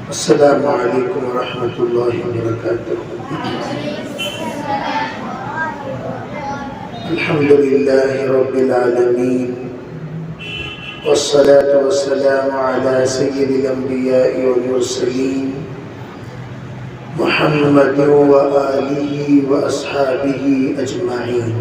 السلام علیکم ورحمۃ اللہ وبرکاتہ۔ الحمد للہ رب العالمین، والصلاة والسلام علی سید الانبیاء والمرسلین، محمد وآلہ واصحابہ اجمعین۔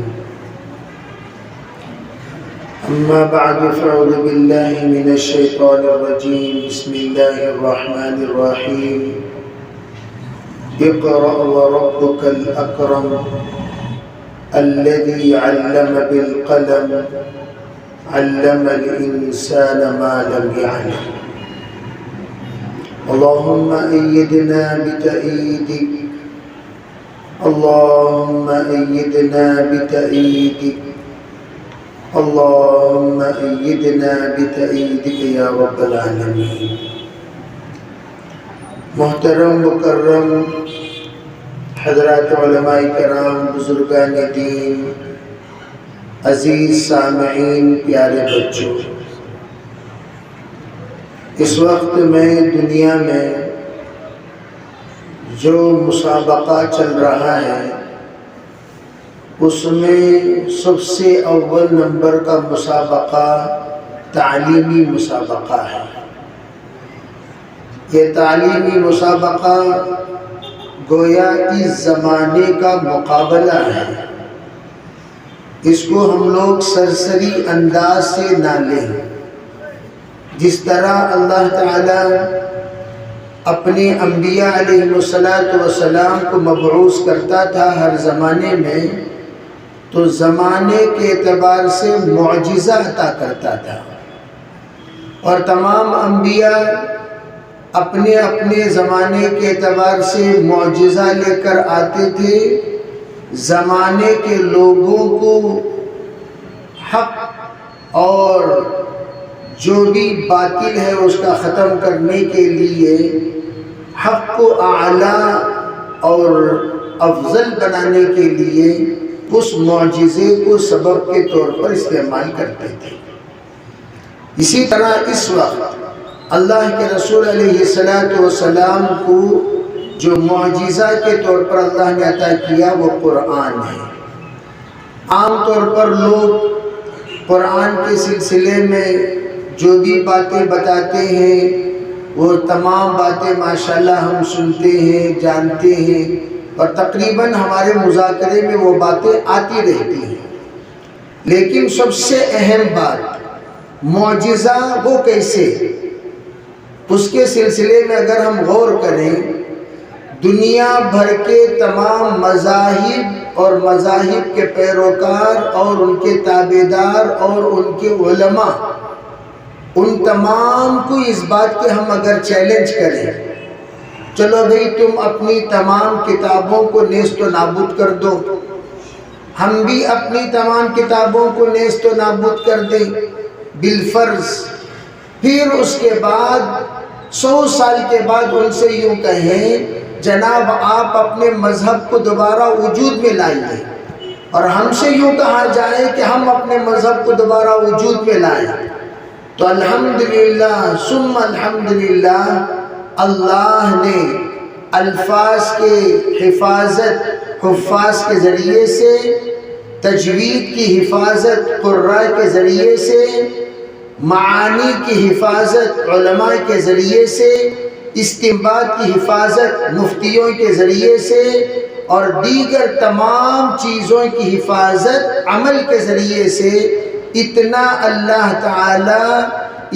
اما بعد فاعوذ باللہ من الشیطان الرجیم، بسم اللہ الرحمن الرحیم۔ اقرأ وربک الاکرم الذی علم بالقلم علم الانسان ما لم يعلم۔ اللهم أيدنا بتأييدك، اللهم أيدنا بتأييدك، اللهم أيدنا بتأييدك یا رب العالمین۔ محترم مکرم حضرات علماء کرام، بزرگان دین، عزیز سامعین، پیارے بچوں، اس وقت میں دنیا میں جو مسابقہ چل رہا ہے اس میں سب سے اول نمبر کا مسابقہ تعلیمی مسابقہ ہے۔ یہ تعلیمی مسابقہ گویا اس زمانے کا مقابلہ ہے۔ اس کو ہم لوگ سرسری انداز سے نہ لیں۔ جس طرح اللہ تعالی اپنے انبیاء علیہ السلام کو مبعوث کرتا تھا ہر زمانے میں، تو زمانے کے اعتبار سے معجزہ عطا کرتا تھا، اور تمام انبیاء اپنے اپنے زمانے کے اعتبار سے معجزہ لے کر آتے تھے، زمانے کے لوگوں کو حق اور جو بھی باطل ہے اس کا ختم کرنے کے لیے حق کو اعلیٰ اور افضل بنانے کے لیے اس معجزے کو سبب کے طور پر استعمال کرتے تھے۔ اسی طرح اس وقت اللہ کے رسول علیہ السلام کو جو معجزہ کے طور پر اللہ نے عطا کیا وہ قرآن ہے۔ عام طور پر لوگ قرآن کے سلسلے میں جو بھی باتیں بتاتے ہیں وہ تمام باتیں ماشاءاللہ ہم سنتے ہیں، جانتے ہیں، اور تقریباً ہمارے مذاکرے میں وہ باتیں آتی رہتی ہیں، لیکن سب سے اہم بات معجزہ وہ کیسے، اس کے سلسلے میں اگر ہم غور کریں، دنیا بھر کے تمام مذاہب اور مذاہب کے پیروکار اور ان کے تابعدار اور ان کے علماء، ان تمام کو اس بات کے ہم اگر چیلنج کریں، چلو بھئی تم اپنی تمام کتابوں کو نیست و نابود کر دو، ہم بھی اپنی تمام کتابوں کو نیست و نابود کر دیں بالفرض، پھر اس کے بعد 100 سال کے بعد ان سے یوں کہیں جناب آپ اپنے مذہب کو دوبارہ وجود میں لائیے، اور ہم سے یوں کہا جائے کہ ہم اپنے مذہب کو دوبارہ وجود میں لائیں، تو الحمدللہ ثم الحمدللہ اللہ نے الفاظ کے حفاظ کے ذریعے سے، تجوید کی حفاظت قراء کے ذریعے سے، معانی کی حفاظت علماء کے ذریعے سے، استنباط کی حفاظت مفتیوں کے ذریعے سے، اور دیگر تمام چیزوں کی حفاظت عمل کے ذریعے سے، اتنا اللہ تعالی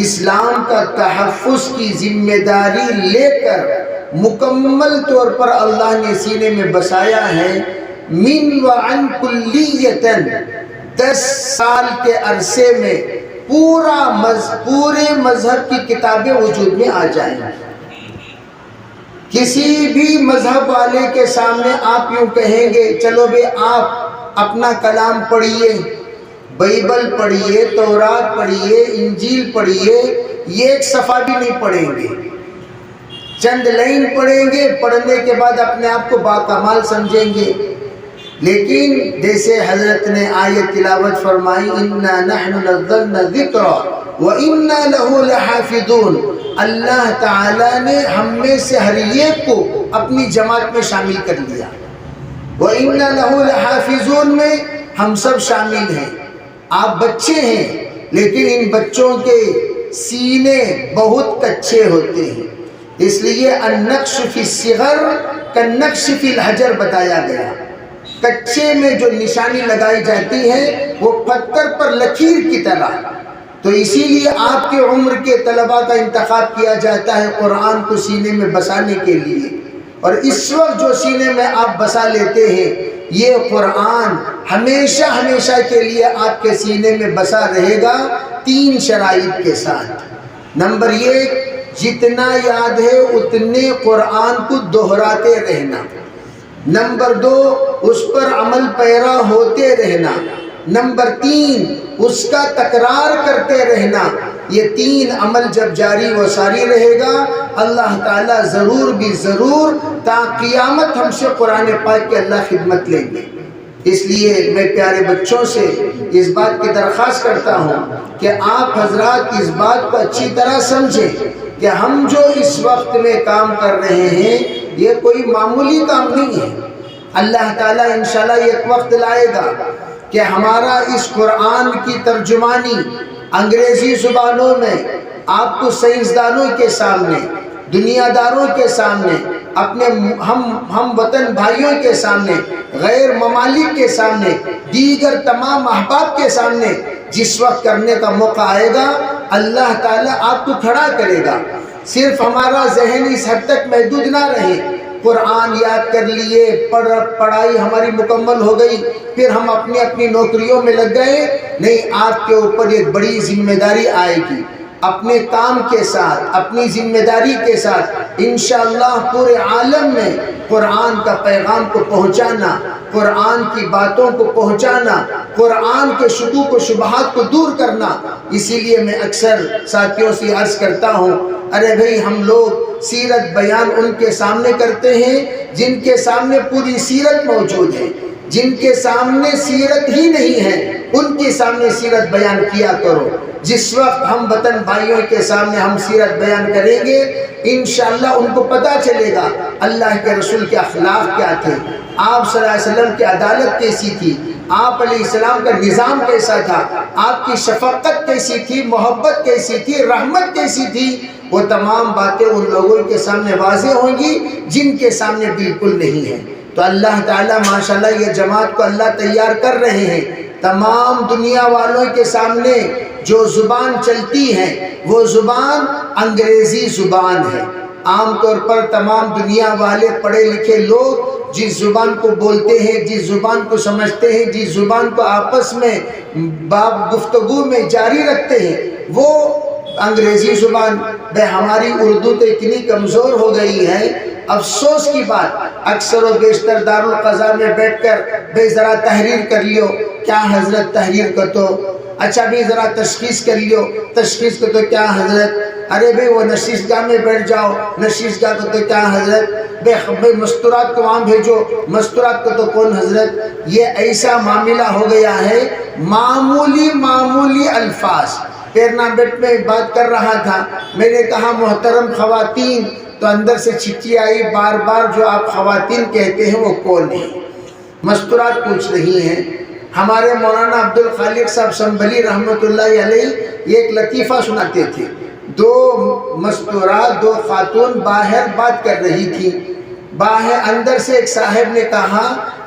اسلام کا تحفظ کی ذمہ داری لے کر مکمل طور پر اللہ نے سینے میں بسایا ہے۔ من وعن کلیتاً 10 سال کے عرصے میں پورے مذہب کی کتابیں وجود میں آ جائیں۔ کسی بھی مذہب والے کے سامنے آپ یوں کہیں گے چلو بے آپ اپنا کلام پڑھیے، بائبل پڑھیے، تورات پڑھیے، انجیل پڑھیے، یہ ایک صفحہ بھی نہیں پڑھیں گے، چند لائن پڑھیں گے، پڑھنے کے بعد اپنے آپ کو باکمال سمجھیں گے، لیکن جیسے حضرت نے آیت تلاوت فرمائی اِنَّا نَحْنُ نَزَّلْنَا الذِّكْرَ وَإِنَّا لَهُ لَحَافِظُونَ، اللہ تعالیٰ نے ہم میں سے ہر ایک کو اپنی جماعت میں شامل کر لیا۔ وَإِنَّا لَهُ لَحَافِظُونَ میں ہم سب شامل ہیں۔ آپ بچے ہیں لیکن ان بچوں کے سینے بہت کچے ہوتے ہیں، اس لیے النقش فی الصغر کالنقش فی الحجر بتایا گیا۔ کچے میں جو نشانی لگائی جاتی ہے وہ پتھر پر لکیر کی طرح، تو اسی لیے آپ کے عمر کے طلباء کا انتخاب کیا جاتا ہے قرآن کو سینے میں بسانے کے لیے، اور اس وقت جو سینے میں آپ بسا لیتے ہیں یہ قرآن ہمیشہ ہمیشہ کے لیے آپ کے سینے میں بسا رہے گا 3 شرائط کے ساتھ۔ نمبر 1، جتنا یاد ہے اتنے قرآن کو دہراتے رہنا۔ نمبر 2، اس پر عمل پیرا ہوتے رہنا۔ نمبر 3، اس کا تکرار کرتے رہنا۔ یہ 3 عمل جب جاری و ساری رہے گا اللہ تعالیٰ ضرور بھی ضرور تا قیامت ہم سے قرآن پاک کی اللہ خدمت لیں گے۔ اس لیے میں پیارے بچوں سے اس بات کی درخواست کرتا ہوں کہ آپ حضرات اس بات کو اچھی طرح سمجھیں کہ ہم جو اس وقت میں کام کر رہے ہیں یہ کوئی معمولی کام نہیں ہے۔ اللہ تعالیٰ انشاءاللہ ایک وقت لائے گا کہ ہمارا اس قرآن کی ترجمانی انگریزی زبانوں میں آپ کو سائنسدانوں کے سامنے، دنیا داروں کے سامنے، اپنے ہم وطن بھائیوں کے سامنے، غیر ممالک کے سامنے، دیگر تمام احباب کے سامنے جس وقت کرنے کا موقع آئے گا اللہ تعالیٰ آپ کو کھڑا کرے گا۔ صرف ہمارا ذہن اس حد تک محدود نہ رہے، قرآن یاد کر لیے، پڑھائی ہماری مکمل ہو گئی، پھر ہم اپنی اپنی نوکریوں میں لگ گئے، نہیں، آپ کے اوپر ایک بڑی ذمہ داری آئے گی۔ اپنے کام کے ساتھ، اپنی ذمہ داری کے ساتھ انشاءاللہ پورے عالم میں قرآن کا پیغام کو پہنچانا، قرآن کی باتوں کو پہنچانا، قرآن کے شکوک و شبہات کو دور کرنا۔ اسی لیے میں اکثر ساتھیوں سے عرض کرتا ہوں، ارے بھئی ہم لوگ سیرت بیان ان کے سامنے کرتے ہیں جن کے سامنے پوری سیرت موجود ہے، جن کے سامنے سیرت ہی نہیں ہے ان کے سامنے سیرت بیان کیا کرو۔ جس وقت ہم وطن بھائیوں کے سامنے ہم سیرت بیان کریں گے انشاءاللہ ان کو پتہ چلے گا اللہ کے رسول کے اخلاق کیا تھے، آپ صلی اللہ علیہ وسلم کی عدالت کیسی تھی، آپ علیہ السلام کا نظام کیسا تھا، آپ کی شفقت کیسی تھی، محبت کیسی تھی، رحمت کیسی تھی۔ وہ تمام باتیں ان لوگوں کے سامنے واضح ہوں گی جن کے سامنے بالکل نہیں ہے۔ تو اللہ تعالیٰ ماشاءاللہ یہ جماعت کو اللہ تیار کر رہے ہیں، تمام دنیا والوں کے سامنے جو زبان چلتی ہے وہ زبان انگریزی زبان ہے۔ عام طور پر تمام دنیا والے پڑھے لکھے لوگ جس زبان کو بولتے ہیں، جس زبان کو سمجھتے ہیں، جس زبان کو آپس میں باب گفتگو میں جاری رکھتے ہیں وہ انگریزی زبان۔ ہماری اردو تو اتنی کمزور ہو گئی ہے، افسوس کی بات، اکثر و بیشتر دارالقضا میں بیٹھ کر ذرا تحریر کر لیو، کیا حضرت تحریر کو تو، اچھا بھی ذرا تشخیص کر لیو، تشخیص کو تو کیا حضرت، ارے بھئی وہ نشیز گاہ میں بیٹھ جاؤ، نشیز گاہ کو تو کیا حضرت، بھئی مستورات کو وہاں بھیجو، مستورات کو تو کون حضرت۔ یہ ایسا معاملہ ہو گیا ہے، معمولی الفاظ۔ پیرنا بیٹ میں بات کر رہا تھا، میں نے کہا محترم خواتین، تو اندر سے چھٹی آئی، بار بار جو آپ خواتین کہتے ہیں وہ کون ہیں، مستورات پوچھ رہی ہیں۔ ہمارے مولانا عبدالخالق صاحب سنبھلی رحمۃ اللہ علیہ ایک لطیفہ سناتے تھے، 2 مستورات، 2 خاتون باہر بات کر رہی تھی، باہر اندر سے ایک صاحب نے کہا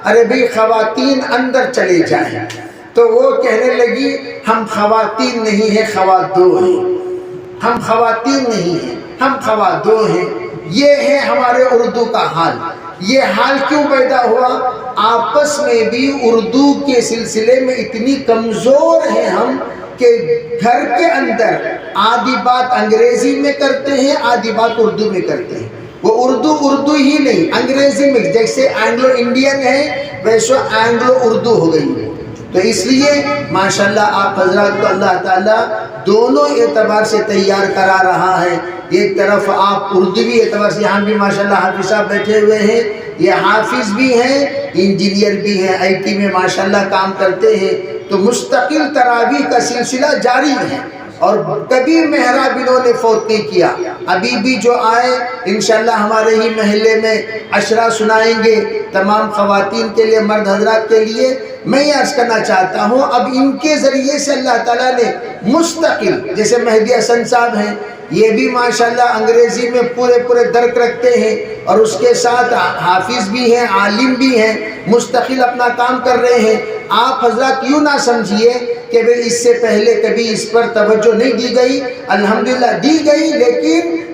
ارے بھئی خواتین اندر چلے جائیں، تو وہ کہنے لگی ہم خواتین نہیں ہیں، خواتو ہیں، ہم خواتین نہیں ہیں، ہم خواتو ہیں۔ یہ ہے ہمارے اردو کا حال۔ یہ حال کیوں پیدا ہوا؟ آپس میں بھی اردو کے سلسلے میں اتنی کمزور ہیں ہم کہ گھر کے اندر آدھی بات انگریزی میں کرتے ہیں، آدھی بات اردو میں کرتے ہیں۔ وہ اردو ہی نہیں، انگریزی میں، جیسے اینگلو انڈین ہے ویسے اینگلو اردو ہو گئی ہے۔ تو اس لیے ماشاءاللہ آپ حضرات کو اللہ تعالیٰ دونوں اعتبار سے تیار کرا رہا ہے۔ ایک طرف آپ اردوی اعتبار سے، یہاں بھی ماشاءاللہ حافظ صاحب بیٹھے ہوئے ہیں، یہ حافظ بھی ہیں انجینئر بھی ہیں، IT میں ماشاءاللہ کام کرتے ہیں، تو مستقل تراویح کا سلسلہ جاری ہے اور کبھی محراب انہوں نے فوت نہیں کیا۔ ابھی بھی جو آئے انشاءاللہ ہمارے ہی محلے میں عشرہ سنائیں گے تمام خواتین کے لیے، مرد حضرات کے لیے۔ میں یہ عرض کرنا چاہتا ہوں اب ان کے ذریعے سے اللہ تعالیٰ نے مستقل، جیسے مہدی حسن صاحب ہیں، یہ بھی ماشاءاللہ انگریزی میں پورے درک رکھتے ہیں اور اس کے ساتھ حافظ بھی ہیں، عالم بھی ہیں، مستقل اپنا کام کر رہے ہیں۔ آپ حضرات یوں نہ سمجھیے کہ اس سے پہلے کبھی اس پر توجہ نہیں دی گئی، الحمدللہ دی گئی،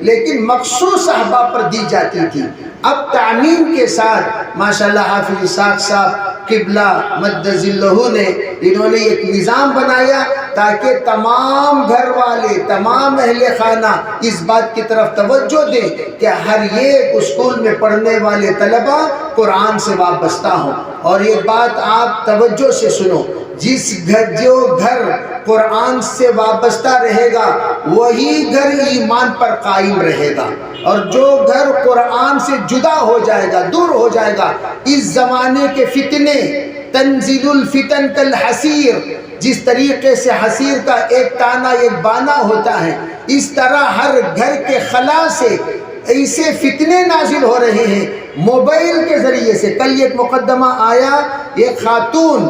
لیکن مخصوص احباب پر دی جاتی تھی۔ اب تعمیم کے ساتھ ماشاءاللہ حافظ اسحاق صاحب قبلہ مد ظلہ نے انہوں نے ایک نظام بنایا تاکہ تمام گھر والے، تمام اہل خانہ اس بات کی طرف توجہ دیں کہ ہر ایک اسکول میں پڑھنے والے طلبہ قرآن سے وابستہ ہوں۔ اور یہ بات آپ توجہ سے سنو، جو گھر قرآن سے وابستہ رہے گا وہی گھر ایمان پر قائم رہے گا، اور جو گھر قرآن سے جدا ہو جائے گا، دور ہو جائے گا، اس زمانے کے فتنے، تنزل الفتن کالحصیر، جس طریقے سے حصیر کا ایک تانا ایک بانا ہوتا ہے، اس طرح ہر گھر کے خلا سے ایسے فتنے نازل ہو رہے ہیں موبائل کے ذریعے سے۔ کل ایک مقدمہ آیا، ایک خاتون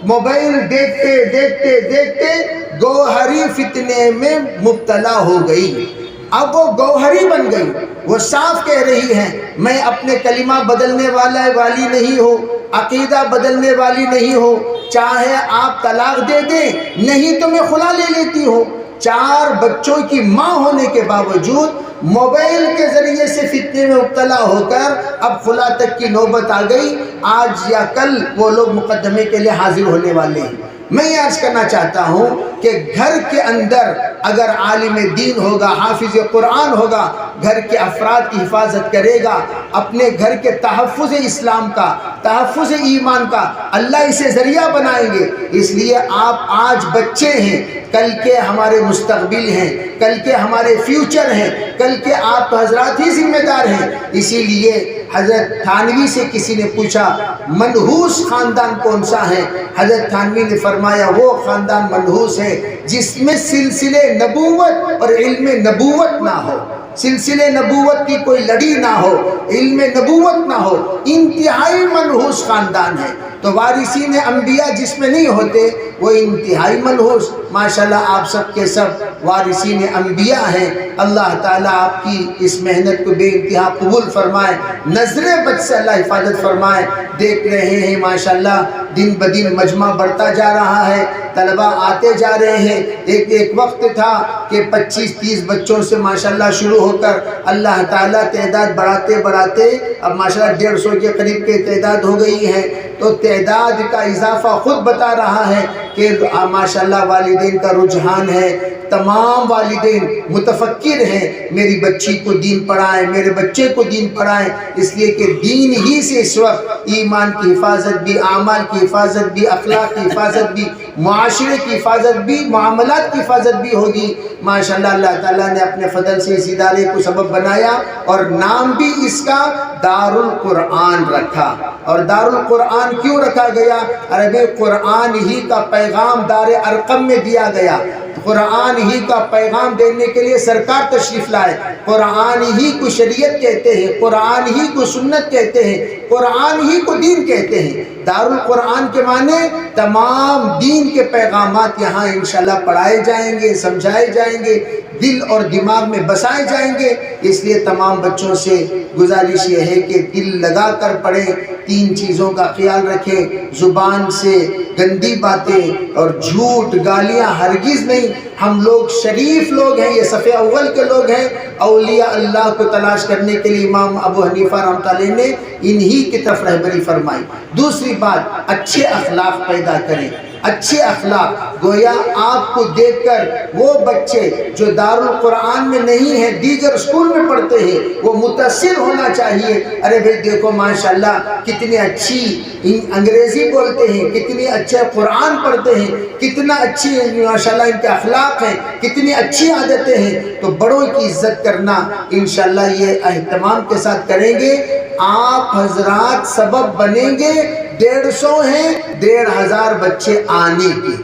موبائل دیکھتے دیکھتے گوہری فتنے میں مبتلا ہو گئی۔ اب وہ گوہری بن گئی، وہ صاف کہہ رہی ہیں میں اپنے کلمہ بدلنے والی نہیں ہوں، عقیدہ بدلنے والی نہیں ہوں، چاہے آپ طلاق دے دیں، نہیں تو میں خلا لے لیتی ہوں۔ 4 بچوں کی ماں ہونے کے باوجود موبائل کے ذریعے سے فتنے میں مبتلا ہو کر اب خلا تک کی نوبت آ گئی۔ آج یا کل وہ لوگ مقدمے کے لیے حاضر ہونے والے ہیں۔ میں یہ عرض کرنا چاہتا ہوں کہ گھر کے اندر اگر عالم دین ہوگا، حافظ قرآن ہوگا، گھر کے افراد کی حفاظت کرے گا، اپنے گھر کے تحفظ اسلام کا، تحفظ ایمان کا اللہ اسے ذریعہ بنائیں گے۔ اس لیے آپ آج بچے ہیں، کل کے ہمارے مستقبل ہیں، کل کے ہمارے فیوچر ہیں، کل کے آپ حضرات ہی ذمہ دار ہیں۔ اسی لیے حضرت تھانوی سے کسی نے پوچھا منحوس خاندان کون سا ہے؟ حضرت تھانوی نے فرمایا وہ خاندان منحوس ہے جس میں سلسلے نبوت اور علم نبوت نہ ہو، سلسلے نبوت کی کوئی لڑی نہ ہو، علم نبوت نہ ہو، انتہائی منحوس خاندان ہے۔ تو وارثین انبیاء جس میں نہیں ہوتے وہ انتہائی منحوس۔ ماشاءاللہ آپ سب کے سب وارثین انبیاء ہیں۔ اللہ تعالیٰ آپ کی اس محنت کو بے انتہا قبول فرمائے، نظر بد سے اللہ حفاظت فرمائے۔ دیکھ رہے ہیں ماشاءاللہ دن بدن مجمع بڑھتا جا رہا ہے، طلبہ آتے جا رہے ہیں۔ ایک وقت تھا کہ 25-30 بچوں سے ماشاءاللہ شروع ہو کر اللہ تعالیٰ تعداد بڑھاتے اب ماشاءاللہ 150 کے قریب کی تعداد ہو گئی ہے۔ تو تعداد کا اضافہ خود بتا رہا ہے کہ ماشاءاللہ والدین کا رجحان ہے، تمام والدین متفکر ہیں میری بچی کو دین پڑھائیں، میرے بچے کو دین پڑھائیں، اس لیے کہ دین ہی سے اس وقت ایمان کی حفاظت بھی، اعمال کی حفاظت بھی، اخلاق کی حفاظت بھی، معاشرے کی حفاظت بھی، معاملات کی حفاظت بھی ہوگی۔ ماشاءاللہ اللہ تعالیٰ نے اپنے فضل سے اس ادارے کو سبب بنایا اور نام بھی اس کا دارالقرآن رکھا۔ اور دارالقرآن کیوں رکھا گیا؟ عربی قرآن ہی کا پیغام دار ارقم میں دیا گیا، قرآن ہی کا پیغام دینے کے لیے سرکار تشریف لائے، قرآن ہی کو شریعت کہتے ہیں، قرآن ہی کو سنت کہتے ہیں، قرآن ہی کو دین کہتے ہیں۔ دارالقرآن کے معنی تمام دین کے پیغامات یہاں انشاءاللہ پڑھائے جائیں گے، سمجھائے جائیں گے، دل اور دماغ میں بسائے جائیں گے۔ اس لیے تمام بچوں سے گزارش یہ ہے کہ دل لگا کر پڑھیں، 3 چیزوں کا خیال رکھیں، زبان سے گندی باتیں اور جھوٹ گالیاں ہرگز نہیں۔ ہم لوگ شریف لوگ ہیں، یہ صف اول کے لوگ ہیں، اولیاء اللہ کو تلاش کرنے کے لیے امام ابو حنیفہ رحمۃ اللہ علیہ نے انہی کی طرف رہبری فرمائی۔ دوسری بات، اچھے اخلاق پیدا کریں، اچھے اخلاق۔ گویا آپ کو دیکھ کر وہ بچے جو دارالقرآن میں نہیں ہیں، دیگر اسکول میں پڑھتے ہیں، وہ متاثر ہونا چاہیے۔ ارے بھائی دیکھو ماشاءاللہ کتنی اچھی انگریزی بولتے ہیں، کتنی اچھے قرآن پڑھتے ہیں، کتنا اچھی ماشاءاللہ ان کے اخلاق ہیں، کتنی اچھی عادتیں ہیں۔ تو بڑوں کی عزت کرنا انشاءاللہ یہ اہتمام کے ساتھ کریں گے آپ حضرات سبب بنیں گے 150 ہیں 1500 بچے آنے کے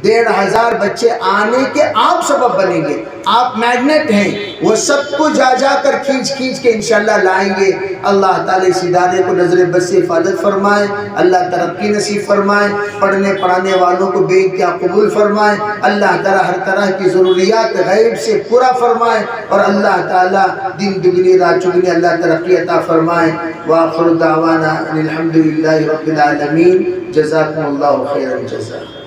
1500 بچے آنے کے آپ سبب بنیں گے آپ میگنیٹ ہیں وہ سب کو جا جا کر کھینچ کے انشاءاللہ لائیں گے اللہ تعالیٰ اس ادارے کو نظر بس سے حفاظت فرمائے اللہ ترقی نصیب فرمائے پڑھنے پڑھانے والوں کو بے انتہا قبول فرمائے اللہ تعالیٰ ہر طرح کی ضروریات غیب سے پورا فرمائے اور اللہ تعالیٰ دن دگنی رات چگنی اللہ ترقی عطا فرمائے وآخر دعوانا الحمدللہ رب العالمین جزاکم اللہ خیر الجزا